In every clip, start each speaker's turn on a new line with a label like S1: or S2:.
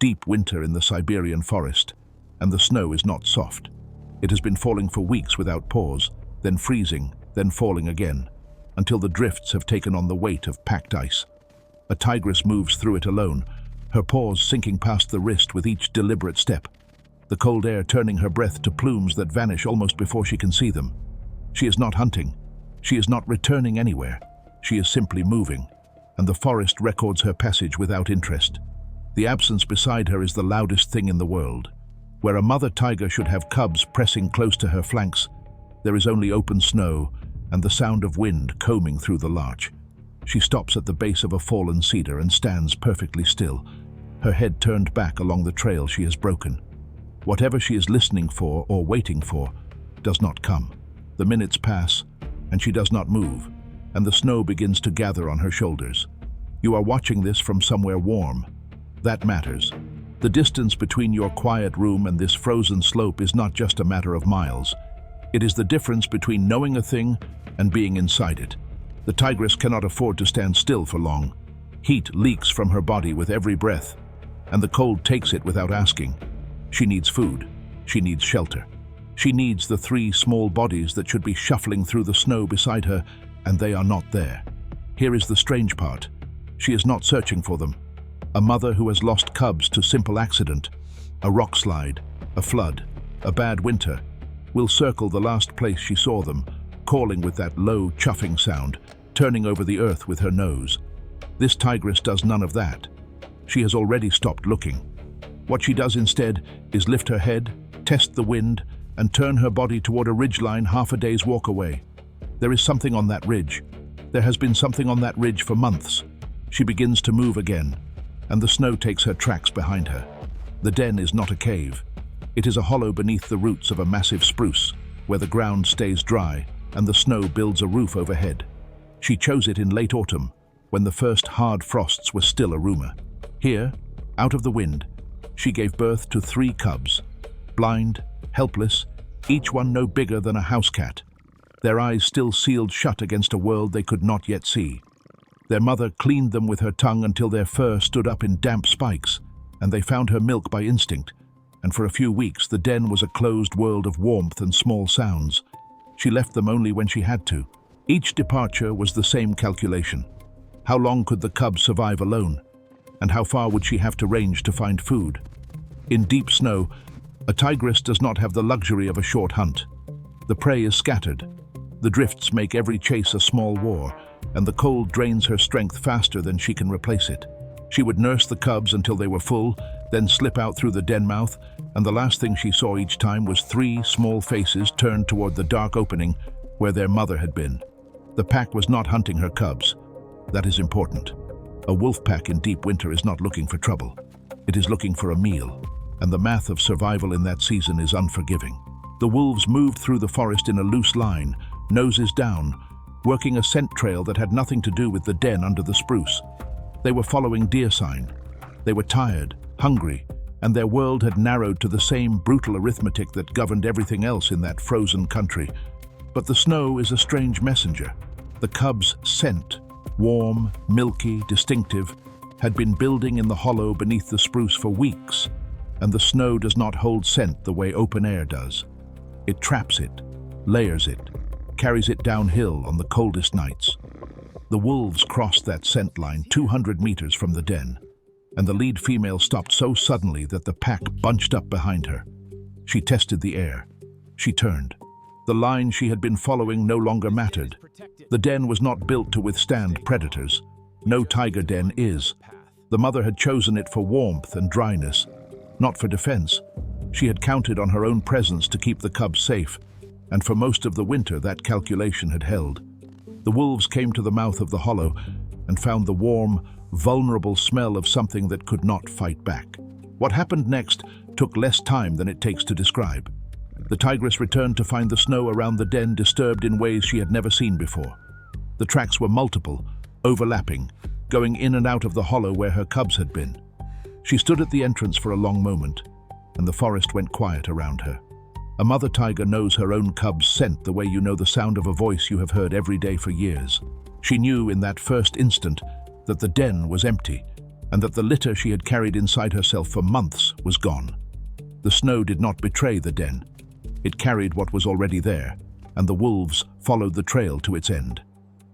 S1: Deep winter in the Siberian forest, and the snow is not soft. It has been falling for weeks without pause, then freezing, then falling again, until the drifts have taken on the weight of packed ice. A tigress moves through it alone, her paws sinking past the wrist with each deliberate step, the cold air turning her breath to plumes that vanish almost before she can see them. She is not hunting. She is not returning anywhere. She is simply moving, and the forest records her passage without interest. The absence beside her is the loudest thing in the world. Where a mother tiger should have cubs pressing close to her flanks, there is only open snow and the sound of wind combing through the larch. She stops at the base of a fallen cedar and stands perfectly still, her head turned back along the trail she has broken. Whatever she is listening for or waiting for does not come. The minutes pass, and she does not move, and the snow begins to gather on her shoulders. You are watching this from somewhere warm. That matters. The distance between your quiet room and this frozen slope is not just a matter of miles. It is the difference between knowing a thing and being inside it. The tigress cannot afford to stand still for long. Heat leaks from her body with every breath, and the cold takes it without asking. She needs food. She needs shelter. She needs the three small bodies that should be shuffling through the snow beside her, and they are not there. Here is the strange part. She is not searching for them. A mother who has lost cubs to simple accident, a rock slide, a flood, a bad winter, will circle the last place she saw them, calling with that low, chuffing sound, turning over the earth with her nose. This tigress does none of that. She has already stopped looking. What she does instead is lift her head, test the wind, and turn her body toward a ridgeline half a day's walk away. There is something on that ridge. There has been something on that ridge for months. She begins to move again, and the snow takes her tracks behind her. The den is not a cave. It is a hollow beneath the roots of a massive spruce, where the ground stays dry and the snow builds a roof overhead. She chose it in late autumn, when the first hard frosts were still a rumor. Here, out of the wind, she gave birth to 3 cubs, blind, helpless, each one no bigger than a house cat, their eyes still sealed shut against a world they could not yet see. Their mother cleaned them with her tongue until their fur stood up in damp spikes, and they found her milk by instinct, and for a few weeks the den was a closed world of warmth and small sounds. She left them only when she had to. Each departure was the same calculation. How long could the cubs survive alone? And how far would she have to range to find food? In deep snow, a tigress does not have the luxury of a short hunt. The prey is scattered. The drifts make every chase a small war, and the cold drains her strength faster than she can replace it. She would nurse the cubs until they were full, then slip out through the den mouth, and the last thing she saw each time was 3 small faces turned toward the dark opening where their mother had been. The pack was not hunting her cubs. That is important. A wolf pack in deep winter is not looking for trouble. It is looking for a meal, and the math of survival in that season is unforgiving. The wolves moved through the forest in a loose line, noses down, working a scent trail that had nothing to do with the den under the spruce. They were following deer sign. They were tired, hungry, and their world had narrowed to the same brutal arithmetic that governed everything else in that frozen country. But the snow is a strange messenger. The cubs' scent, warm, milky, distinctive, had been building in the hollow beneath the spruce for weeks, and the snow does not hold scent the way open air does. It traps it, layers it, carries it downhill on the coldest nights. The wolves crossed that scent line 200 meters from the den, and the lead female stopped so suddenly that the pack bunched up behind her. She tested the air. She turned. The line she had been following no longer mattered. The den was not built to withstand predators. No tiger den is. The mother had chosen it for warmth and dryness, not for defense. She had counted on her own presence to keep the cubs safe, and for most of the winter that calculation had held. The wolves came to the mouth of the hollow and found the warm, vulnerable smell of something that could not fight back. What happened next took less time than it takes to describe. The tigress returned to find the snow around the den disturbed in ways she had never seen before. The tracks were multiple, overlapping, going in and out of the hollow where her cubs had been. She stood at the entrance for a long moment, and the forest went quiet around her. A mother tiger knows her own cub's scent the way you know the sound of a voice you have heard every day for years. She knew in that first instant that the den was empty, and that the litter she had carried inside herself for months was gone. The snow did not betray the den. It carried what was already there, and the wolves followed the trail to its end.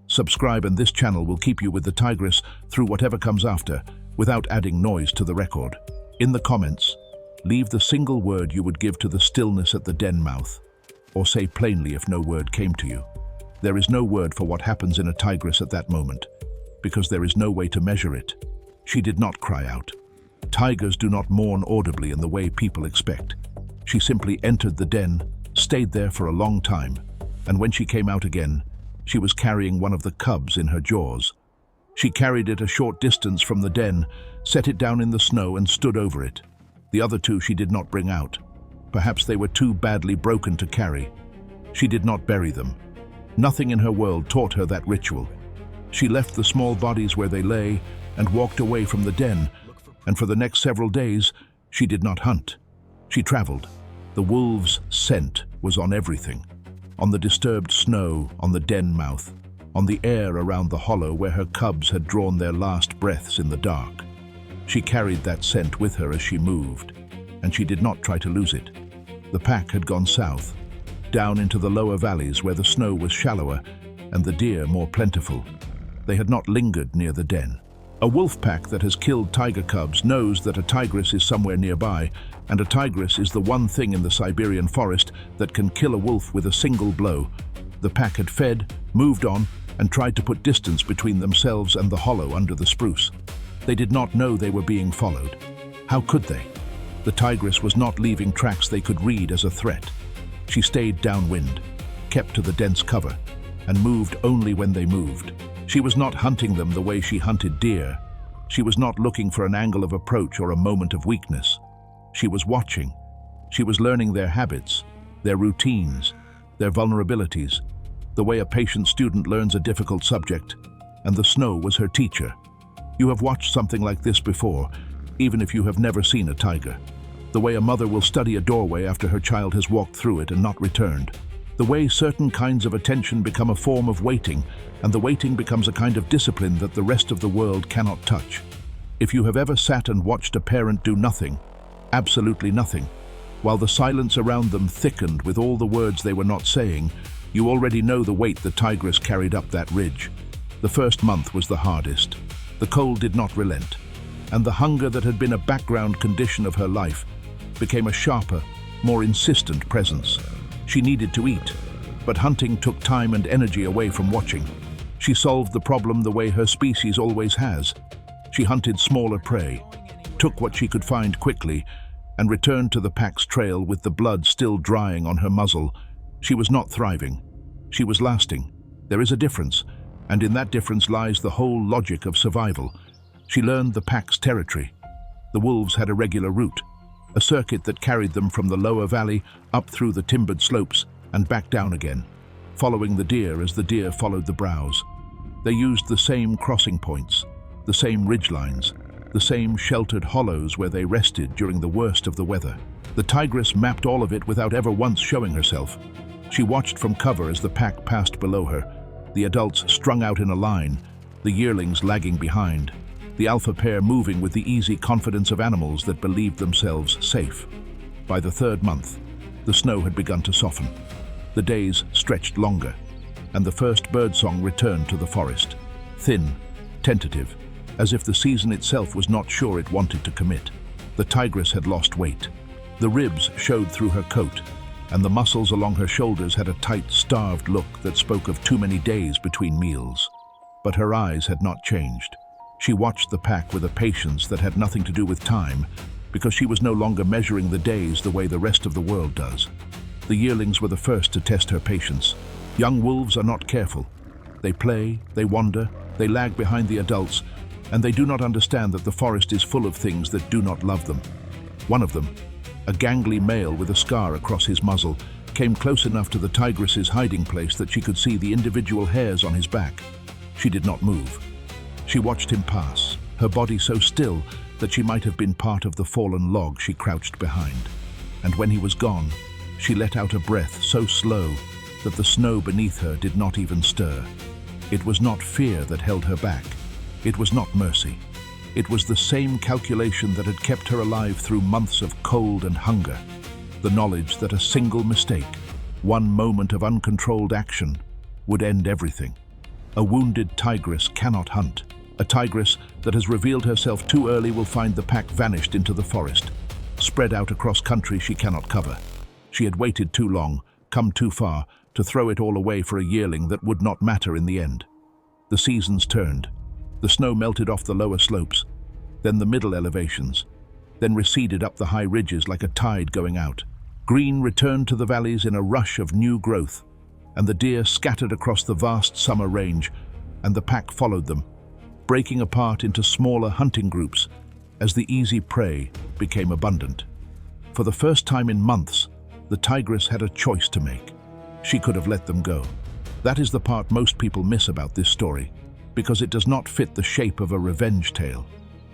S1: Subscribe, and this channel will keep you with the tigress through whatever comes after, without adding noise to the record. In the comments, leave the single word you would give to the stillness at the den mouth, or say plainly if no word came to you. There is no word for what happens in a tigress at that moment, because there is no way to measure it. She did not cry out. Tigers do not mourn audibly in the way people expect. She simply entered the den, stayed there for a long time, and when she came out again, she was carrying one of the cubs in her jaws. She carried it a short distance from the den, set it down in the snow and stood over it. The other two she did not bring out. Perhaps they were too badly broken to carry. She did not bury them. Nothing in her world taught her that ritual. She left the small bodies where they lay and walked away from the den, and for the next several days, she did not hunt. She traveled. The wolves' scent was on everything. On the disturbed snow, on the den mouth, on the air around the hollow where her cubs had drawn their last breaths in the dark. She carried that scent with her as she moved, and she did not try to lose it. The pack had gone south, down into the lower valleys where the snow was shallower and the deer more plentiful. They had not lingered near the den. A wolf pack that has killed tiger cubs knows that a tigress is somewhere nearby, and a tigress is the one thing in the Siberian forest that can kill a wolf with a single blow. The pack had fed, moved on, and tried to put distance between themselves and the hollow under the spruce. They did not know they were being followed. How could they? The tigress was not leaving tracks they could read as a threat. She stayed downwind, kept to the dense cover, and moved only when they moved. She was not hunting them the way she hunted deer. She was not looking for an angle of approach or a moment of weakness. She was watching. She was learning their habits, their routines, their vulnerabilities, the way a patient student learns a difficult subject, and the snow was her teacher. You have watched something like this before, even if you have never seen a tiger. The way a mother will study a doorway after her child has walked through it and not returned. The way certain kinds of attention become a form of waiting, and the waiting becomes a kind of discipline that the rest of the world cannot touch. If you have ever sat and watched a parent do nothing, absolutely nothing, while the silence around them thickened with all the words they were not saying, you already know the weight the tigress carried up that ridge. The first month was the hardest. The cold did not relent, and the hunger that had been a background condition of her life became a sharper, more insistent presence. She needed to eat, but hunting took time and energy away from watching. She solved the problem the way her species always has. She hunted smaller prey, took what she could find quickly, and returned to the pack's trail with the blood still drying on her muzzle. She was not thriving. She was lasting. There is a difference, and in that difference lies the whole logic of survival. She learned the pack's territory. The wolves had a regular route, a circuit that carried them from the lower valley up through the timbered slopes and back down again, following the deer as the deer followed the browse. They used the same crossing points, the same ridgelines, the same sheltered hollows where they rested during the worst of the weather. The tigress mapped all of it without ever once showing herself. She watched from cover as the pack passed below her, the adults strung out in a line, the yearlings lagging behind, the alpha pair moving with the easy confidence of animals that believed themselves safe. By the third month, the snow had begun to soften. The days stretched longer, and the first birdsong returned to the forest, thin, tentative, as if the season itself was not sure it wanted to commit. The tigress had lost weight. The ribs showed through her coat, and the muscles along her shoulders had a tight, starved look that spoke of too many days between meals. But her eyes had not changed. She watched the pack with a patience that had nothing to do with time, because she was no longer measuring the days the way the rest of the world does. The yearlings were the first to test her patience. Young wolves are not careful. They play, they wander, they lag behind the adults, and they do not understand that the forest is full of things that do not love them. One of them, a gangly male with a scar across his muzzle, came close enough to the tigress's hiding place that she could see the individual hairs on his back. She did not move. She watched him pass, her body so still that she might have been part of the fallen log she crouched behind. And when he was gone, she let out a breath so slow that the snow beneath her did not even stir. It was not fear that held her back. It was not mercy. It was the same calculation that had kept her alive through months of cold and hunger. The knowledge that a single mistake, one moment of uncontrolled action, would end everything. A wounded tigress cannot hunt. A tigress that has revealed herself too early will find the pack vanished into the forest, spread out across country she cannot cover. She had waited too long, come too far, to throw it all away for a yearling that would not matter in the end. The seasons turned. The snow melted off the lower slopes, then the middle elevations, then receded up the high ridges like a tide going out. Green returned to the valleys in a rush of new growth, and the deer scattered across the vast summer range, and the pack followed them, breaking apart into smaller hunting groups as the easy prey became abundant. For the first time in months, the tigress had a choice to make. She could have let them go. That is the part most people miss about this story, because it does not fit the shape of a revenge tale.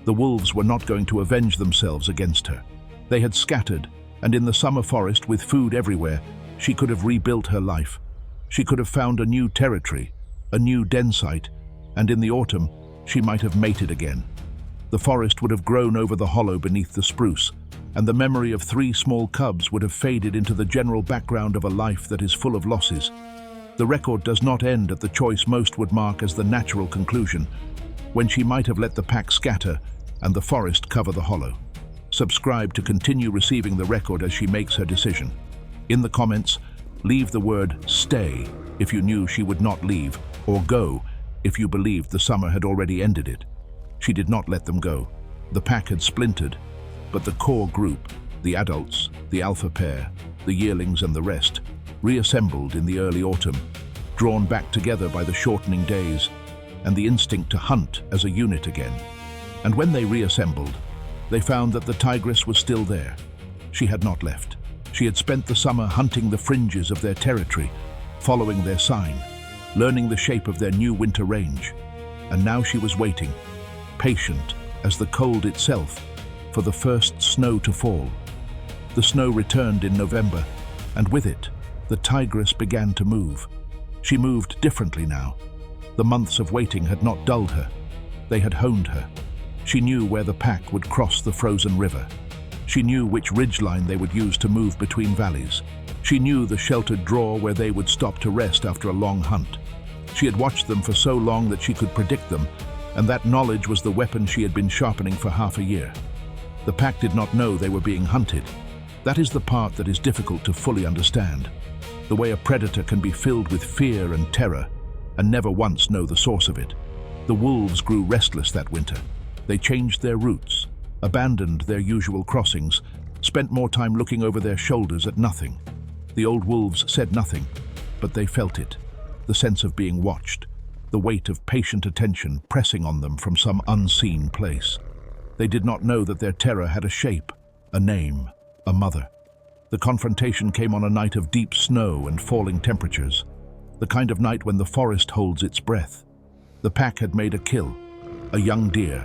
S1: The wolves were not going to avenge themselves against her. They had scattered, and in the summer forest, with food everywhere, she could have rebuilt her life. She could have found a new territory, a new den site, and in the autumn, she might have mated again. The forest would have grown over the hollow beneath the spruce, and the memory of 3 small cubs would have faded into the general background of a life that is full of losses. The record does not end at the choice most would mark as the natural conclusion, when she might have let the pack scatter and the forest cover the hollow. Subscribe to continue receiving the record as she makes her decision. In the comments, leave the word "stay" if you knew she would not leave, or "go" if you believed the summer had already ended it. She did not let them go. The pack had splintered, but the core group, the adults, the alpha pair, the yearlings and the rest, reassembled in the early autumn, drawn back together by the shortening days and the instinct to hunt as a unit again. And when they reassembled, they found that the tigress was still there. She had not left. She had spent the summer hunting the fringes of their territory, following their sign, learning the shape of their new winter range. And now she was waiting, patient as the cold itself, for the first snow to fall. The snow returned in November, and with it, the tigress began to move. She moved differently now. The months of waiting had not dulled her. They had honed her. She knew where the pack would cross the frozen river. She knew which ridgeline they would use to move between valleys. She knew the sheltered draw where they would stop to rest after a long hunt. She had watched them for so long that she could predict them, and that knowledge was the weapon she had been sharpening for half a year. The pack did not know they were being hunted. That is the part that is difficult to fully understand. The way a predator can be filled with fear and terror and never once know the source of it. The wolves grew restless that winter. They changed their routes, abandoned their usual crossings, spent more time looking over their shoulders at nothing. The old wolves said nothing, but they felt it, the sense of being watched, the weight of patient attention pressing on them from some unseen place. They did not know that their terror had a shape, a name, a mother. The confrontation came on a night of deep snow and falling temperatures, the kind of night when the forest holds its breath. The pack had made a kill, a young deer,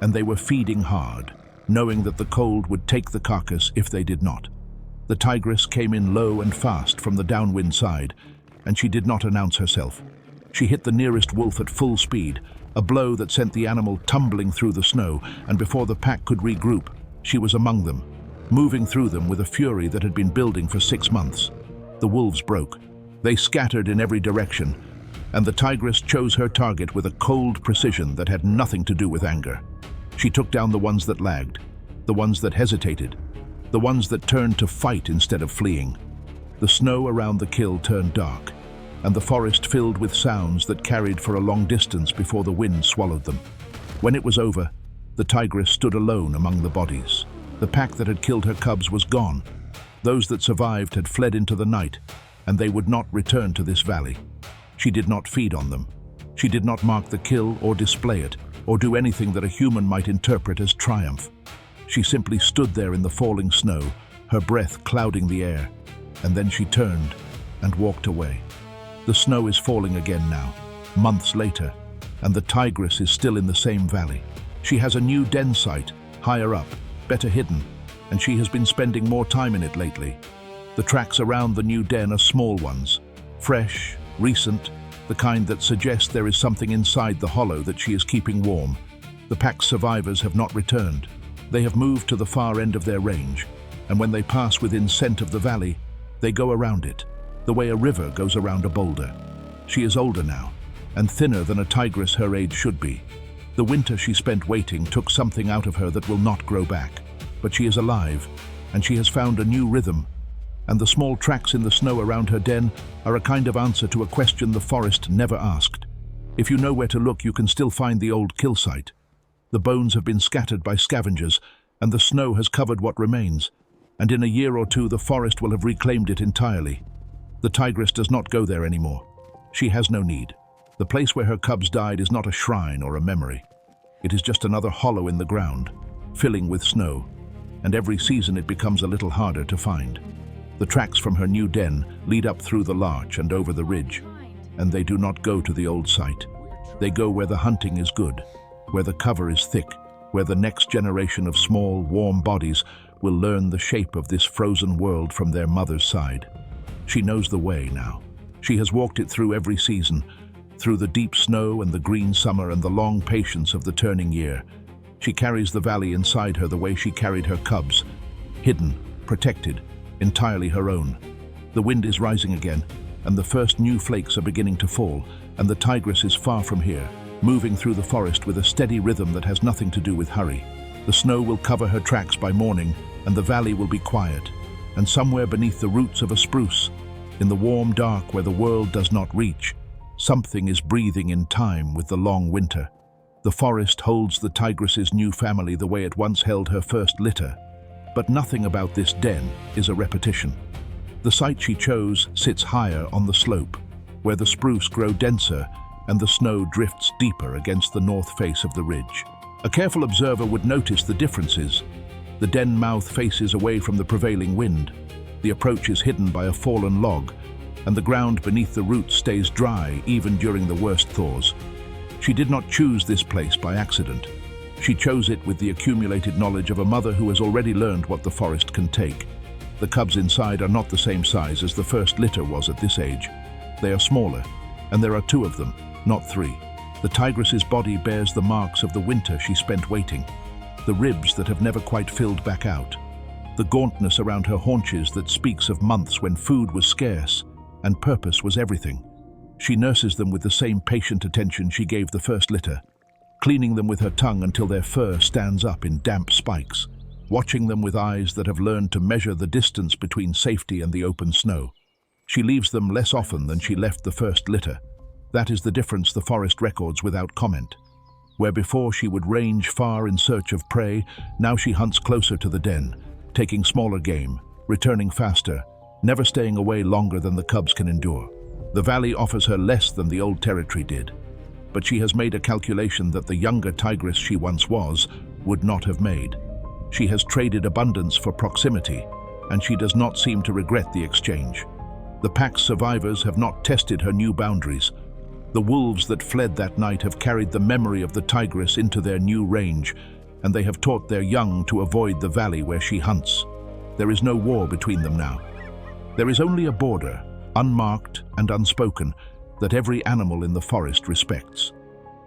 S1: and they were feeding hard, knowing that the cold would take the carcass if they did not. The tigress came in low and fast from the downwind side, and she did not announce herself. She hit the nearest wolf at full speed, a blow that sent the animal tumbling through the snow, and before the pack could regroup, she was among them, moving through them with a fury that had been building for 6 months. The wolves broke. They scattered in every direction, and the tigress chose her target with a cold precision that had nothing to do with anger. She took down the ones that lagged, the ones that hesitated, the ones that turned to fight instead of fleeing. The snow around the kill turned dark, and the forest filled with sounds that carried for a long distance before the wind swallowed them. When it was over, the tigress stood alone among the bodies. The pack that had killed her cubs was gone. Those that survived had fled into the night, and they would not return to this valley. She did not feed on them. She did not mark the kill or display it, or do anything that a human might interpret as triumph. She simply stood there in the falling snow, her breath clouding the air, and then she turned and walked away. The snow is falling again now, months later, and the tigress is still in the same valley. She has a new den site, higher up, better hidden, and she has been spending more time in it lately. The tracks around the new den are small ones, fresh, recent, the kind that suggest there is something inside the hollow that she is keeping warm. The pack's survivors have not returned. They have moved to the far end of their range, and when they pass within scent of the valley, they go around it, the way a river goes around a boulder. She is older now, and thinner than a tigress her age should be. The winter she spent waiting took something out of her that will not grow back. But she is alive, and she has found a new rhythm, and the small tracks in the snow around her den are a kind of answer to a question the forest never asked. If you know where to look, you can still find the old kill site. The bones have been scattered by scavengers, and the snow has covered what remains, and in a year or two the forest will have reclaimed it entirely. The tigress does not go there anymore. She has no need. The place where her cubs died is not a shrine or a memory. It is just another hollow in the ground, filling with snow, and every season it becomes a little harder to find. The tracks from her new den lead up through the larch and over the ridge, and they do not go to the old site. They go where the hunting is good, where the cover is thick, where the next generation of small, warm bodies will learn the shape of this frozen world from their mother's side. She knows the way now. She has walked it through every season, through the deep snow and the green summer and the long patience of the turning year. She carries the valley inside her the way she carried her cubs, hidden, protected, entirely her own. The wind is rising again, and the first new flakes are beginning to fall, and the tigress is far from here, moving through the forest with a steady rhythm that has nothing to do with hurry. The snow will cover her tracks by morning, and the valley will be quiet, and somewhere beneath the roots of a spruce, in the warm dark where the world does not reach, something is breathing in time with the long winter. The forest holds the tigress's new family the way it once held her first litter. But nothing about this den is a repetition. The site she chose sits higher on the slope, where the spruce grow denser and the snow drifts deeper against the north face of the ridge. A careful observer would notice the differences. The den mouth faces away from the prevailing wind. The approach is hidden by a fallen log, and the ground beneath the roots stays dry even during the worst thaws. She did not choose this place by accident. She chose it with the accumulated knowledge of a mother who has already learned what the forest can take. The cubs inside are not the same size as the first litter was at this age. They are smaller, and there are 2 of them, not 3. The tigress's body bears the marks of the winter she spent waiting, the ribs that have never quite filled back out, the gauntness around her haunches that speaks of months when food was scarce and purpose was everything. She nurses them with the same patient attention she gave the first litter, cleaning them with her tongue until their fur stands up in damp spikes, watching them with eyes that have learned to measure the distance between safety and the open snow. She leaves them less often than she left the first litter. That is the difference the forest records without comment. Where before she would range far in search of prey, now she hunts closer to the den, taking smaller game, returning faster, never staying away longer than the cubs can endure. The valley offers her less than the old territory did, but she has made a calculation that the younger tigress she once was would not have made. She has traded abundance for proximity, and she does not seem to regret the exchange. The pack's survivors have not tested her new boundaries. The wolves that fled that night have carried the memory of the tigress into their new range, and they have taught their young to avoid the valley where she hunts. There is no war between them now. There is only a border, unmarked and unspoken, that every animal in the forest respects.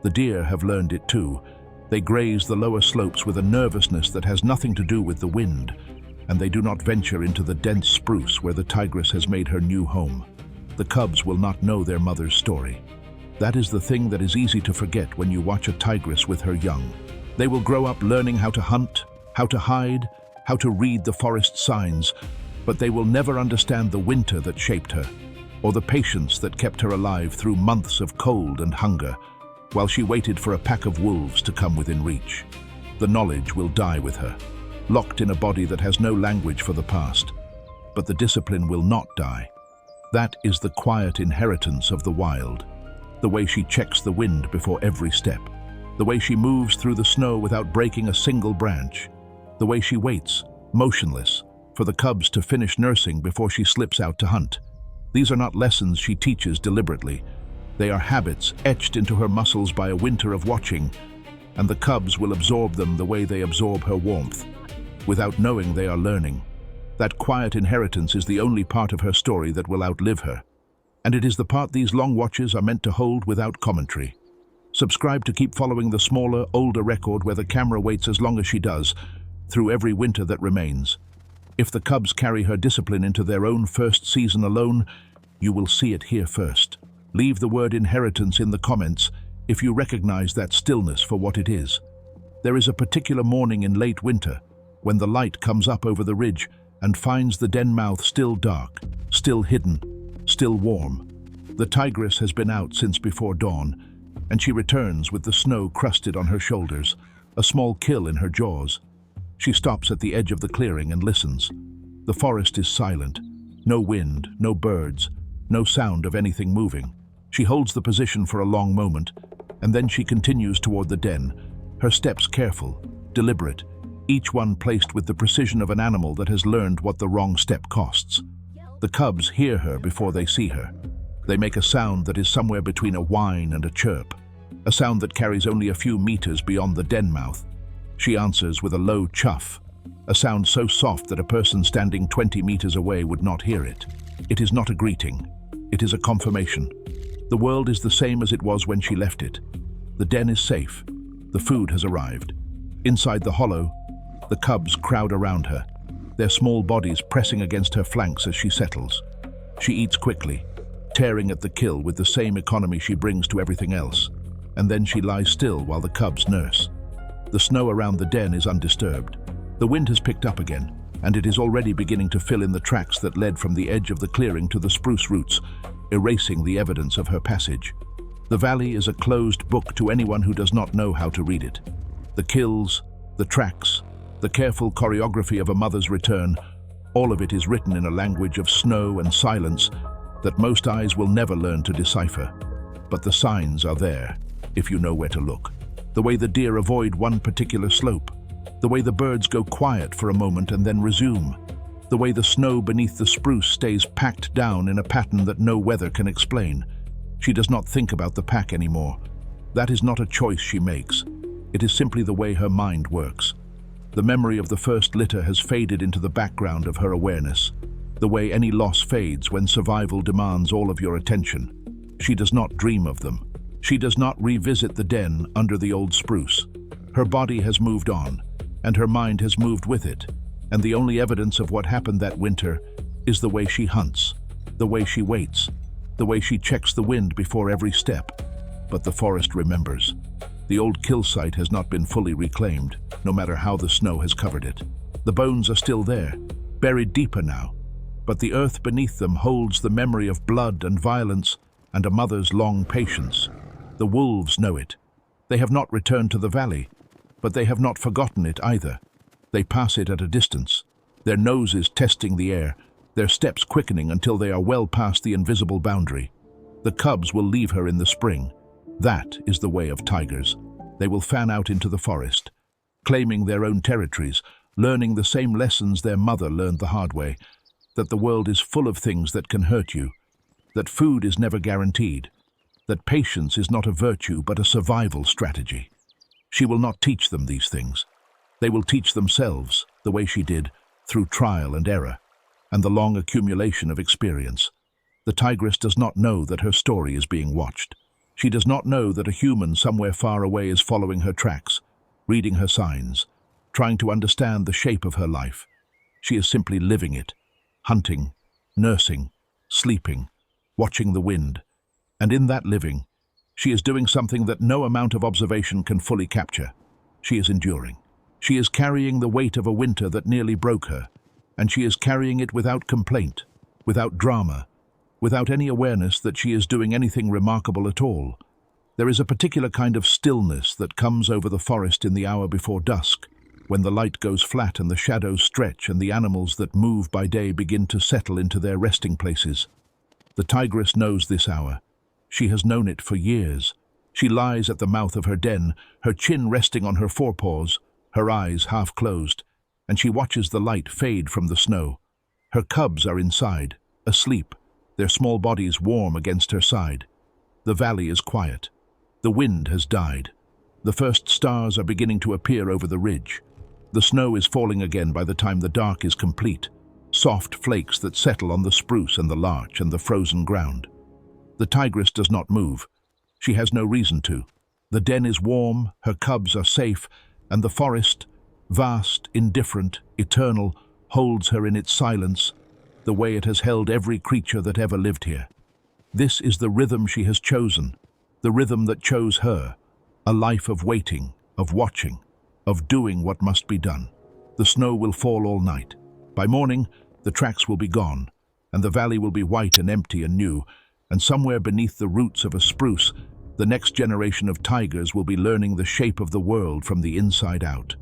S1: The deer have learned it too. They graze the lower slopes with a nervousness that has nothing to do with the wind, and they do not venture into the dense spruce where the tigress has made her new home. The cubs will not know their mother's story. That is the thing that is easy to forget when you watch a tigress with her young. They will grow up learning how to hunt, how to hide, how to read the forest signs, but they will never understand the winter that shaped her, or the patience that kept her alive through months of cold and hunger, while she waited for a pack of wolves to come within reach. The knowledge will die with her, locked in a body that has no language for the past. But the discipline will not die. That is the quiet inheritance of the wild. The way she checks the wind before every step. The way she moves through the snow without breaking a single branch. The way she waits, motionless, for the cubs to finish nursing before she slips out to hunt. These are not lessons she teaches deliberately. They are habits etched into her muscles by a winter of watching, and the cubs will absorb them the way they absorb her warmth, without knowing they are learning. That quiet inheritance is the only part of her story that will outlive her, and it is the part these long watches are meant to hold without commentary. Subscribe to keep following the smaller, older record where the camera waits as long as she does, through every winter that remains. If the cubs carry her discipline into their own first season alone, you will see it here first. Leave the word inheritance in the comments if you recognize that stillness for what it is. There is a particular morning in late winter when the light comes up over the ridge and finds the den mouth still dark, still hidden, still warm. The tigress has been out since before dawn, and she returns with the snow crusted on her shoulders, a small kill in her jaws. She stops at the edge of the clearing and listens. The forest is silent. No wind, no birds, no sound of anything moving. She holds the position for a long moment, and then she continues toward the den, her steps careful, deliberate, each one placed with the precision of an animal that has learned what the wrong step costs. The cubs hear her before they see her. They make a sound that is somewhere between a whine and a chirp, a sound that carries only a few meters beyond the den mouth. She answers with a low chuff, a sound so soft that a person standing 20 meters away would not hear it. It is not a greeting. It is a confirmation. The world is the same as it was when she left it. The den is safe. The food has arrived. Inside the hollow, the cubs crowd around her, their small bodies pressing against her flanks as she settles. She eats quickly, tearing at the kill with the same economy she brings to everything else, and then she lies still while the cubs nurse. The snow around the den is undisturbed. The wind has picked up again, and it is already beginning to fill in the tracks that led from the edge of the clearing to the spruce roots, erasing the evidence of her passage. The valley is a closed book to anyone who does not know how to read it. The kills, the tracks, the careful choreography of a mother's return, all of it is written in a language of snow and silence that most eyes will never learn to decipher. But the signs are there, if you know where to look. The way the deer avoid one particular slope, the way the birds go quiet for a moment and then resume, the way the snow beneath the spruce stays packed down in a pattern that no weather can explain. She does not think about the pack anymore. That is not a choice she makes. It is simply the way her mind works. The memory of the first litter has faded into the background of her awareness, the way any loss fades when survival demands all of your attention. She does not dream of them. She does not revisit the den under the old spruce. Her body has moved on, and her mind has moved with it, and the only evidence of what happened that winter is the way she hunts, the way she waits, the way she checks the wind before every step. But the forest remembers. The old kill site has not been fully reclaimed, no matter how the snow has covered it. The bones are still there, buried deeper now, but the earth beneath them holds the memory of blood and violence and a mother's long patience. The wolves know it. They have not returned to the valley, but they have not forgotten it either. They pass it at a distance, their noses testing the air, their steps quickening until they are well past the invisible boundary. The cubs will leave her in the spring. That is the way of tigers. They will fan out into the forest, claiming their own territories, learning the same lessons their mother learned the hard way, that the world is full of things that can hurt you, that food is never guaranteed, that patience is not a virtue but a survival strategy. She will not teach them these things. They will teach themselves, the way she did, through trial and error, and the long accumulation of experience. The tigress does not know that her story is being watched. She does not know that a human somewhere far away is following her tracks, reading her signs, trying to understand the shape of her life. She is simply living it, hunting, nursing, sleeping, watching the wind. And in that living, she is doing something that no amount of observation can fully capture. She is enduring. She is carrying the weight of a winter that nearly broke her, and she is carrying it without complaint, without drama, without any awareness that she is doing anything remarkable at all. There is a particular kind of stillness that comes over the forest in the hour before dusk, when the light goes flat and the shadows stretch and the animals that move by day begin to settle into their resting places. The tigress knows this hour. She has known it for years. She lies at the mouth of her den, her chin resting on her forepaws, her eyes half closed, and she watches the light fade from the snow. Her cubs are inside, asleep, their small bodies warm against her side. The valley is quiet. The wind has died. The first stars are beginning to appear over the ridge. The snow is falling again by the time the dark is complete, soft flakes that settle on the spruce and the larch and the frozen ground. The tigress does not move. She has no reason to. The den is warm, her cubs are safe, and the forest, vast, indifferent, eternal, holds her in its silence, the way it has held every creature that ever lived here. This is the rhythm she has chosen, the rhythm that chose her, a life of waiting, of watching, of doing what must be done. The snow will fall all night. By morning, the tracks will be gone, and the valley will be white and empty and new, and somewhere beneath the roots of a spruce, the next generation of tigers will be learning the shape of the world from the inside out.